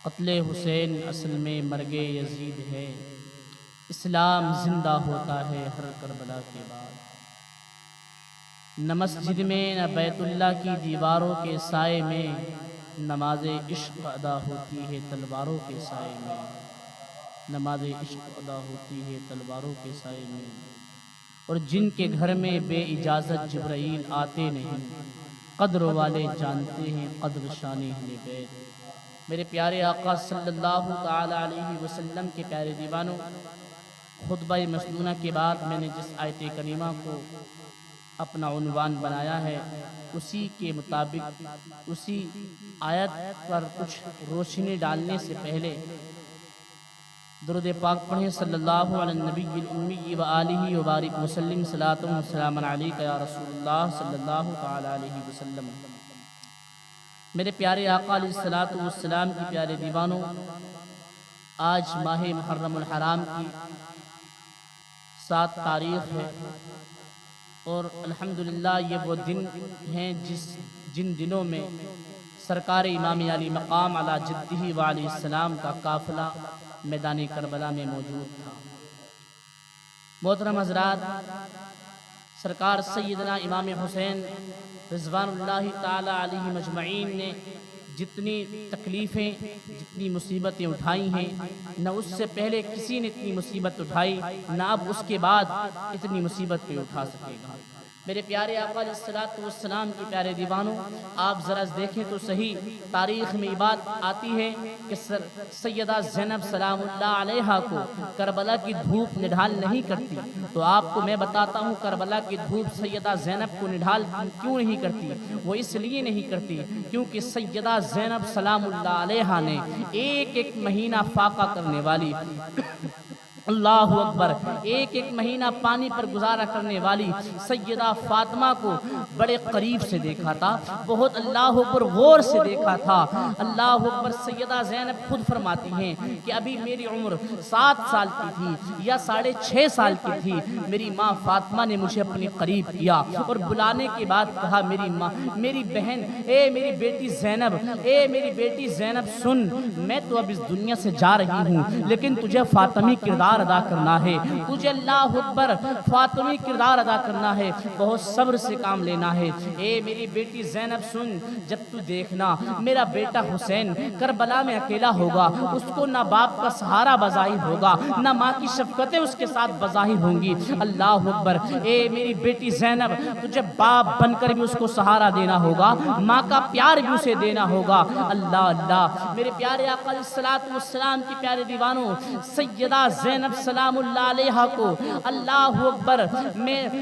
قتل حسین اصل میں مرگ یزید ہے، اسلام زندہ ہوتا ہے ہر کربلا کے بعد۔ نہ مسجد میں نہ بیت اللہ کی دیواروں کے سائے میں نماز عشق ادا ہوتی ہے تلواروں کے سائے میں، نماز عشق ادا ہوتی ہے تلواروں کے سائے میں۔ اور جن کے گھر میں بے اجازت جبرائیل آتے نہیں، قدر والے جانتے ہیں قدر شان اہل بیت۔ میرے پیارے آقا صلی اللہ تعالی علیہ وسلم کے پیارے دیوانوں، خطبہ مسنونہ کے بعد میں نے جس آیت کریمہ کو اپنا عنوان بنایا ہے، اسی کے مطابق اسی آیت پر کچھ روشنی ڈالنے سے پہلے درود پاک پڑھیں صلی اللہ علیہ نبی الامی و آلہ وبارک وسلم، صلاۃ و سلام علیک یا رسول اللہ صلی اللہ تعالی علیہ وسلم۔ میرے پیارے آقا علیہ الصلوۃ والسلام کی پیارے دیوانوں، آج ماہ محرم الحرام کی 7 تاریخ ہے، اور الحمدللہ یہ وہ دن ہیں جن دنوں میں سرکار امام علی مقام علی جدہ و علیہ السلام کا قافلہ میدان کربلا میں موجود تھا۔ محترم حضرات، سرکار سیدنا امام حسین رضوان اللہ تعالی علیہ مجمعین نے جتنی تکلیفیں جتنی مصیبتیں اٹھائی ہیں، نہ اس سے پہلے کسی نے اتنی مصیبت اٹھائی، نہ اب اس کے بعد اتنی مصیبت کوئی اٹھا سکے گا۔ میرے پیارے آقا علیہ الصلوۃ والسلام کی پیارے دیوانوں، آپ ذرا دیکھیں تو صحیح، تاریخ میں یہ بات آتی ہے کہ سیدہ زینب سلام اللہ علیہا کو کربلا کی دھوپ نڈھال نہیں کرتی، تو آپ کو میں بتاتا ہوں کربلا کی دھوپ سیدہ زینب کو نڈھال کیوں نہیں کرتی۔ وہ اس لیے نہیں کرتی کیونکہ سیدہ زینب سلام اللہ علیہا نے ایک مہینہ فاقہ کرنے والی، اللہ اکبر، ایک مہینہ پانی پر گزارا کرنے والی سیدہ فاطمہ کو بڑے قریب سے دیکھا تھا، بہت اللہ اکبر غور سے دیکھا تھا۔ اللہ اکبر، سیدہ زینب خود فرماتی ہیں کہ ابھی میری عمر 7 سال کی تھی یا 6.5 سال کی تھی، میری ماں فاطمہ نے مجھے اپنے قریب کیا اور بلانے کے بعد کہا، میری ماں، میری بہن، اے میری بیٹی زینب، اے میری بیٹی زینب سن، میں تو اب اس دنیا سے جا رہی ہوں، لیکن تجھے فاطمی کردار ادا کرنا ہے، تجھے اللہ اکبر فاطمی کردار ادا کرنا ہے، بہت صبر سے کام لینا ہے۔ اے میری بیٹی زینب سن، جب تو دیکھنا میرا بیٹا حسین کربلا میں اکیلا ہوگا، اس کو نہ باپ کا سہارا بظاہر ہوگا، نہ ماں کی شفقتیں اس کے ساتھ بظاہر ہوں گی۔ اللہ اکبر، اے میری بیٹی زینب، تجھے باپ بن کر بھی اس کو سہارا دینا ہوگا، ماں کا پیار بھی اسے دینا ہوگا۔ اللہ اللہ، میرے پیارے آقا علیہ الصلوۃ والسلام کی پیارے دیوانوں، سیدہ زینب سلام اللہ علیہا کو اللہ اکبر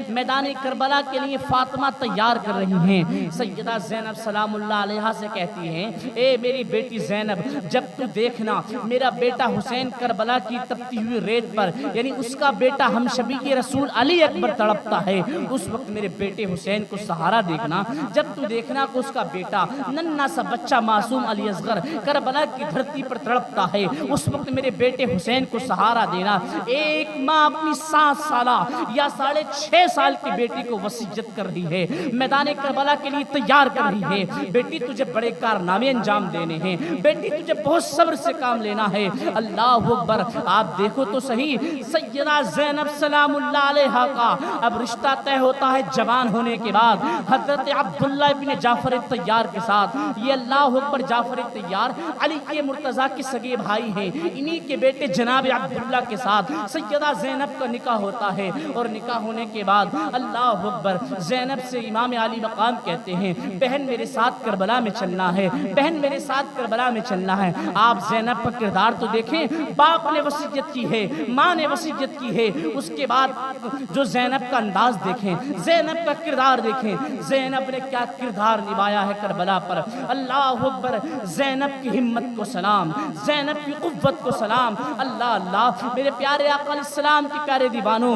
میدان کربلا کے لیے فاطمہ تیار کر رہی ہیں۔ سیدہ زینب سلام اللہ علیہا سے کہتی ہیں، اے میری بیٹی زینب، جب تو دیکھنا میرا بیٹا حسین کربلا کی تپتی ہوئی ریت پر، یعنی اس کا بیٹا ہم شبی رسول علی اکبر تڑپتا ہے، اس وقت میرے بیٹے حسین کو سہارا دیکھنا۔ جب تو دیکھنا کہ اس کا بیٹا ننھا سا بچہ معصوم علی اصغر کربلا کی دھرتی پر تڑپتا ہے، اس وقت میرے بیٹے حسین کو سہارا دینا۔ ایک ماں اپنی 7 سالہ یا 6.5 سال کی بیٹی کو وصیت کر رہی ہے، میدان کربلا کے لیے تیار کر رہی ہے، بیٹی تجھے بڑے کارنامے انجام دینے ہیں، بیٹی تجھے بہت صبر سے کام لینا ہے۔ اللہ اکبر، آپ دیکھو تو صحیح، سیدہ زینب سلام اللہ علیہا کا اب رشتہ طے ہوتا ہے جوان ہونے کے بعد حضرت عبداللہ ابن جعفر طیار کے ساتھ۔ یہ اللہ اکبر، جعفر طیار علی کے مرتضیٰ کے سگے بھائی ہیں، انہی کے بیٹے جناب عبداللہ کے ساتھ سیدہ زینب کا نکاح ہوتا ہے، اور نکاح ہونے کے بعد اللہ اکبر، زینب سے امام علی مقام کہتے ہیں، بہن میرے ساتھ کربلا میں چلنا ہے، بہن میرے ساتھ کربلا میں چلنا ہے۔ آپ زینب کا کردار تو دیکھیں، باپ نے وصیت کی ہے، ماں نے وصیت کی ہے، اس کے بعد جو زینب کا انداز دیکھیں، زینب کا کردار دیکھیں، زینب نے کیا کردار نبھایا ہے کربلا پر۔ اللہ اکبر، زینب کی ہمت کو سلام، زینب کی قوت کو سلام۔ اللہ اللہ، میرے پیارے آقا علیہ السلام کی پیارے دیوانوں،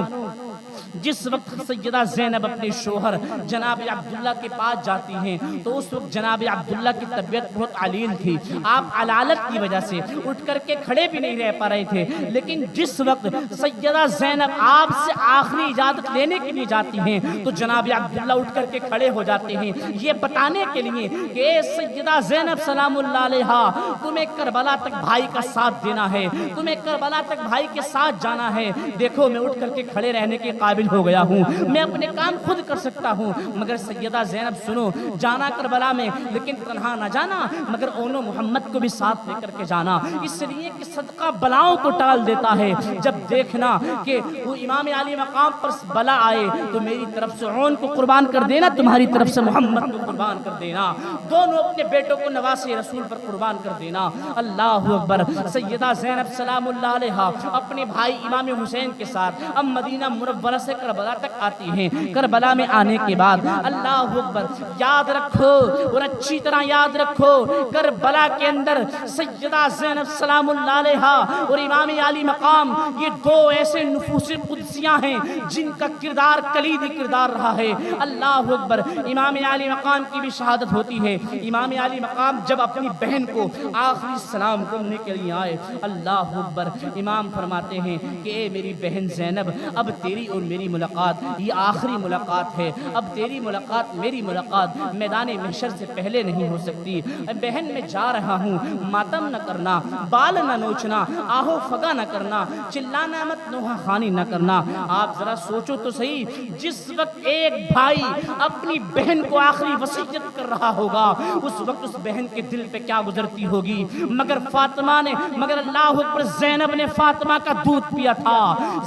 جس وقت سیدہ زینب اپنے شوہر جناب عبداللہ کے پاس جاتی ہیں تو اس وقت جناب عبداللہ کی طبیعت بہت علیل تھی، آپ علالت کی وجہ سے اٹھ کر کے کھڑے بھی نہیں رہ پا رہے تھے، لیکن جس وقت سیدہ زینب آپ سے آخری اجازت لینے کے لیے جاتی ہیں تو جناب عبداللہ اٹھ کر کے کھڑے ہو جاتے ہیں، یہ بتانے کے لیے کہ اے سیدہ زینب سلام اللہ علیہا، تمہیں کربلا تک بھائی کا ساتھ دینا ہے، تمہیں کربلا تک بھائی کے ساتھ جانا ہے، دیکھو میں اٹھ کر کے کھڑے رہنے کے قابل ہو گیا ہوں، میں اپنے کام خود کر سکتا ہوں، مگر سیدہ زینب سنو، جانا کربلا میں لیکن تنہا نہ جانا، مگر اونو محمد کو بھی ساتھ لے کر کے جانا، اس لیے کہ صدقہ بلاؤں کو ٹال دیتا ہے، جب دیکھنا کہ وہ امام علی مقام پر بلا آئے تو میری طرف سے اون کو قربان کر دینا، تمہاری طرف سے محمد کو قربان کر دینا، دونوں اپنے بیٹوں کو نواسے رسول پر قربان کر دینا۔ اللہ اکبر۔ سیدہ زینب سلام اللہ علیہا اپنے بھائی امام حسین کے ساتھ اب مدینہ منورہ سے کربلا تک آتی ہیں، کربلا میں آنے کے بعد اللہ اکبر، یاد رکھو اور اچھی طرح یاد رکھو، کربلا کے اندر سیدہ زینب سلام اللہ علیہا اور امام علی مقام یہ دو ایسے نفوس قدسیاں ہیں جن کا کردار کلیدی کردار رہا ہے۔ اللہ اکبر۔ امام علی مقام کی بھی شہادت ہوتی ہے، امام علی مقام جب اپنی بہن کو آخری سلام کرنے کے لیے آئے، اللہ اکبر، امام فرماتے ہیں کہ اے میری بہن زینب، اب تیری اور میری ملاقات یہ آخری ملاقات ہے، اب تیری ملاقات میری ملاقات میدان محشر سے پہلے نہیں ہو سکتی، بہن میں جا رہا ہوں، ماتم نہ کرنا، بال نہ نوچنا، آہو فگا نہ کرنا، چلانا مت، نوحہ خانی نہ کرنا۔ آپ ذرا سوچو تو صحیح، جس وقت ایک بھائی اپنی بہن کو آخری وصیت کر رہا ہوگا اس وقت اس بہن کے دل پہ کیا گزرتی ہوگی، مگر فاطمہ نے، مگر اللہ اکبر، زینب نے فاطمہ کا دودھ پیا تھا،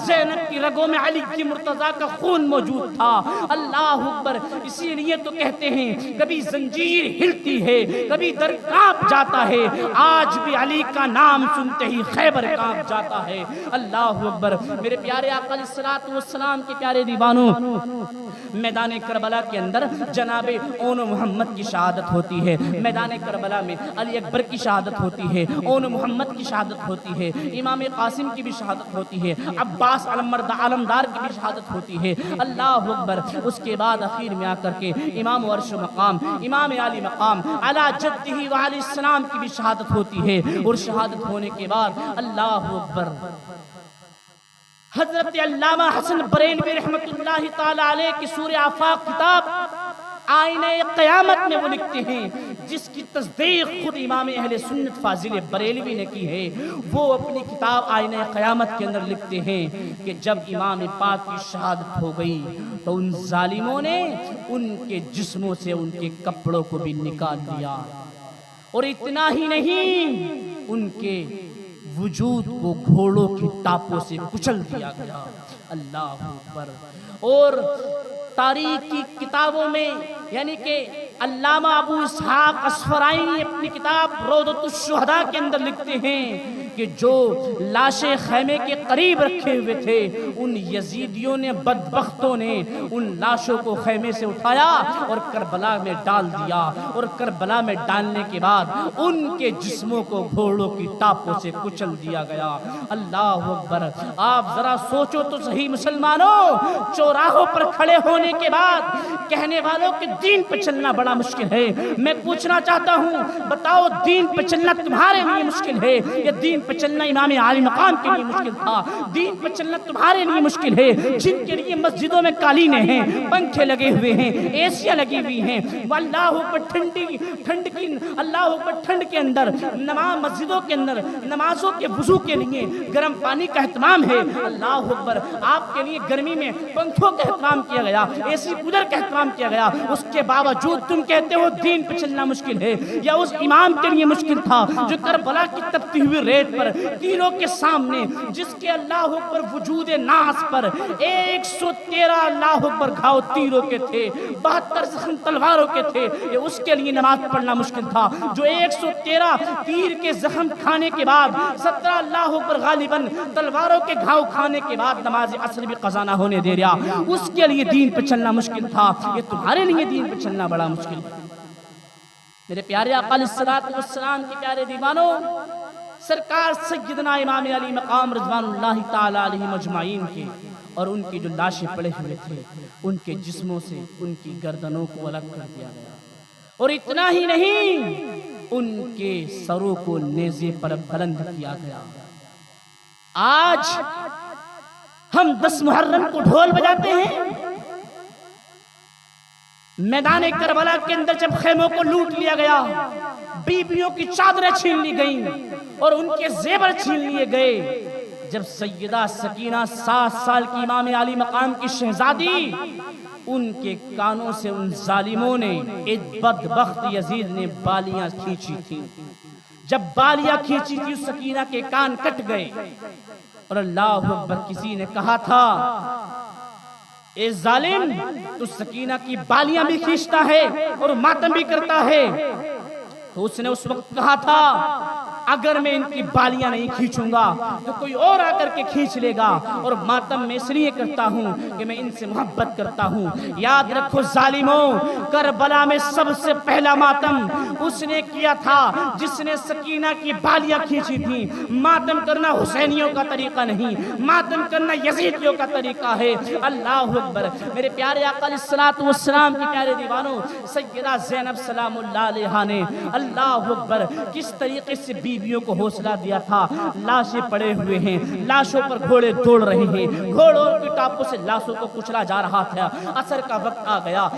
زینب کی رگوں میں علی کی مرتضیٰ کا خون موجود تھا، اللہ اکبر، اسی لیے تو کہتے ہیں کبھی زنجیر ہلتی ہے کبھی در کانپ جاتا ہے، آج بھی علی کا نام سنتے ہی خیبر کانپ جاتا ہے۔ اللہ اکبر۔ میرے پیارے آقا علیہ الصلوۃ والسلام کے پیارے دیوانوں، میدان کربلا کے اندر جناب اون محمد کی شہادت ہوتی ہے، میدان کربلا میں علی اکبر کی شہادت ہوتی ہے، اون محمد کی شہادت ہوتی ہے، امام قاسم کی بھی شہادت ہوتی ہے، عباس علمدار کی بھی شہادت ہوتی ہے، اللہ اکبر۔ اس کے بعد اخیر میں آ کر کے امام عرش مقام امام علی مقام علی جدہ وعلی السلام کی بھی شہادت ہوتی ہے، اور شہادت ہونے کے بعد اللہ اکبر، حضرت علامہ حسن بریلوی رحمت اللہ تعالی علیہ کی سورہ آفاق کتاب آئینہ قیامت میں وہ لکھتے ہیں، جس کی تصدیق خود امام اہل سنت فاضل بریلوی نے کی ہے، وہ اپنی کتاب آئینہ قیامت کے اندر لکھتے ہیں کہ جب امام پاک کی شہادت ہو گئی تو ان ظالموں نے ان کے جسموں سے ان کے کپڑوں کو بھی نکال دیا، اور اتنا ہی نہیں، ان کے وجود کو گھوڑوں کی ٹاپوں سے کچل دیا گیا۔ اللہ اکبر۔ اور تاریخ کی کتابوں میں یعنی کہ علامہ ابو اسحاق اصفرائینی اپنی کتاب روضۃ الشہداء کے اندر لکھتے ہیں کہ جو لاشیں خیمے کے قریب رکھے ہوئے تھے، ان یزیدیوں نے، بدبختوں نے ان لاشوں کو خیمے سے اٹھایا اور کربلا میں ڈال دیا، اور کربلا میں ڈالنے کے بعد ان کے جسموں کو گھوڑوں کی ٹاپوں سے کچل دیا گیا۔ اللہ اکبر۔ آپ ذرا سوچو تو صحیح مسلمانوں، چوراہوں پر کھڑے ہونے کے بعد کہنے والوں کے دین پہ چلنا بڑا مشکل ہے، میں پوچھنا چاہتا ہوں، بتاؤ دین پہ چلنا تمہارے لیے مشکل ہے یا دین پہ چلنا امام علی مقام کے لیے مشکل تھا؟ دین پہ چلنا تمہارے لیے مشکل ہے جن کے لیے مسجدوں میں قالینیں ہیں، پنکھے لگے ہوئے ہیں، ایسیاں لگی ہوئی ہیں، اللہ اوپر ٹھنڈ کے اندر مسجدوں کے اندر نمازوں کے وضو کے لیے گرم پانی کا اہتمام ہے۔ اللہ اکبر۔ آپ کے لیے گرمی میں پنکھوں کا اہتمام کیا گیا، اے سی کولر کا اہتمام کیا گیا، اس کے باوجود تم کہتے ہو دین پہ چلنا مشکل ہے؟ یا اس امام کے لیے مشکل تھا جو کربلا کی تپتی ہوئی ریت پر تیروں کے سامنے، جس کے اللہ اکبر وجود ناس پر 113 اللہ اکبر گھاؤ تیروں کے تھے، 72 زخم تلواروں کے تھے، یہ اس کے لیے نماز پڑھنا مشکل تھا جو 113 تیر کے زخم کھانے کے بعد 17 اللہ اکبر غالباً تلواروں کے گھاؤ کھانے کے بعد نماز عصر بھی قضا نہ ہونے دے رہا، اس کے لیے دین پہ چلنا مشکل تھا، یہ تمہارے لیے دین پہ چلنا بڑا مشکل ہے۔ میرے پیارے آقا علیہ الصلوۃ والسلام کے پیارے دیوانوں، سرکار سیدنا امام علی مقام رضوان اللہ تعالی علیہ مجمعین کے اور ان کی جو لاشیں پڑے ہوئے تھے ان کے جسموں سے ان کی گردنوں کو الگ کر دیا گیا، اور اتنا ہی نہیں ان کے سروں کو نیزے پر بلند کیا گیا۔ آج ہم 10 محرم کو ڈھول بجاتے ہیں، میدان کربلا کے اندر جب خیموں کو لوٹ لیا گیا، بیویوں کی چادریں چھین لی گئیں اور ان کے زیور چھین لیے گئے، جب سیدہ سکینہ 7 سال کی امام علی مقام کی شہزادی، ان کے کانوں سے ان ظالموں نے، بدبخت یزید نے بالیاں کھینچی تھی، جب بالیاں کھینچی تھی اس سکینہ کے کان کٹ گئے، اور اللہ اکبر کسی نے کہا تھا اے ظالم تو سکینہ کی بالیاں بھی کھینچتا ہے اور ماتم بھی کرتا ہے، تو اس نے اس وقت کہا تھا اگر میں ان کی بالیاں نہیں کھینچوں گا تو کوئی اور آ کر کے کھینچ لے گا، اور ماتم میں اس لیے کرتا ہوں کہ میں ان سے محبت کرتا ہوں۔ یاد رکھو ظالموں، کربلا میں سب سے پہلا ماتم اس نے کیا تھا جس نے سکینہ کی بالیاں کھینچی تھی۔ ماتم کرنا حسینیوں کا طریقہ نہیں، ماتم کرنا یزیدیوں کا طریقہ ہے۔ اللہ اکبر۔ میرے پیارے آقا علیہ الصلوۃ والسلام کی پیارے دیوانوں، سیدہ زینب سلام اللہ علیہا نے اللہ اکبر کس طریقے سے بیویوں کو حوصلہ دیا تھا۔ لاشیں پڑے ہوئے ہیں، لاشوں پر گھوڑے دوڑ رہے ہیں، گھوڑوں کی ٹاپوں سے لاشوں کو کچلا جا رہا تھا، عصر کا وقت آ گیا۔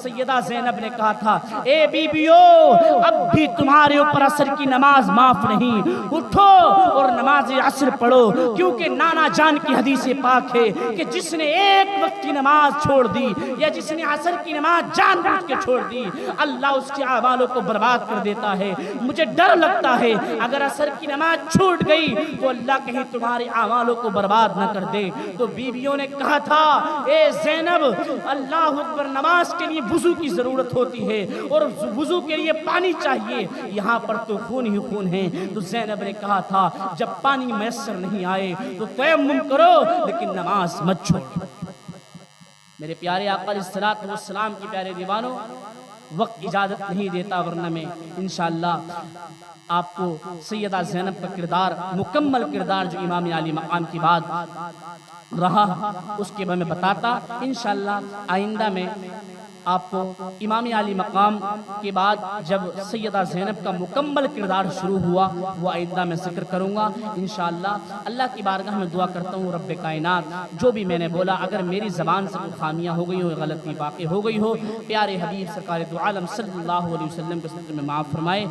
سیدہ زینب نے کہا تھا اے بیویوں اب بھی تمہارے اوپر عصر کی نماز معاف نہیں، اٹھو اور نماز عصر پڑھو، کیونکہ نانا جان کی حدیث پاک ہے کہ جس نے ایک وقت کی نماز چھوڑ دی یا جس نے عصر کی نماز جان بوجھ کے چھوڑ دی، اللہ اس کے اعمالوں کو برباد کر دیتا ہے۔ مجھے ڈر لگتا ہے اگر عصر کی نماز چھوٹ گئی تو اللہ کہیں تمہارے اعمالوں کو برباد نہ کر دے۔ تو بیویوں نے کہا تھا اے زینب اللہ اکبر، نماز کے لیے وضو کی ضرورت ہوتی ہے اور وضو کے لیے پانی چاہیے، یہاں پر تو خون ہی خون ہے۔ تو زینب نے کہا تھا جب پانی میسر نہیں آئے تو تیمم کرو لیکن نماز مت چھوڑو۔ میرے پیارے آقا علیہ الصلوۃ والسلام کی پیارے دیوانوں، وقت اجازت نہیں دیتا ورنہ میں انشاءاللہ آپ کو سیدہ زینب کا کردار، مکمل کردار جو امام علی مقام کی بات رہا اس کے بارے میں بتاتا۔ انشاءاللہ آئندہ میں آپ کو امام علی مقام کے بعد جب سیدہ زینب کا مکمل کردار شروع ہوا وہ آئندہ میں ذکر کروں گا انشاءاللہ۔ اللہ کی بارگاہ میں دعا کرتا ہوں رب کائنات جو بھی میں نے بولا اگر میری زبان سے کوئی خامیاں ہو گئی ہو، غلطی واقع ہو گئی ہو، پیارے حبیب سرکار دو عالم صلی اللہ علیہ وسلم کے صدقے میں معاف فرمائے۔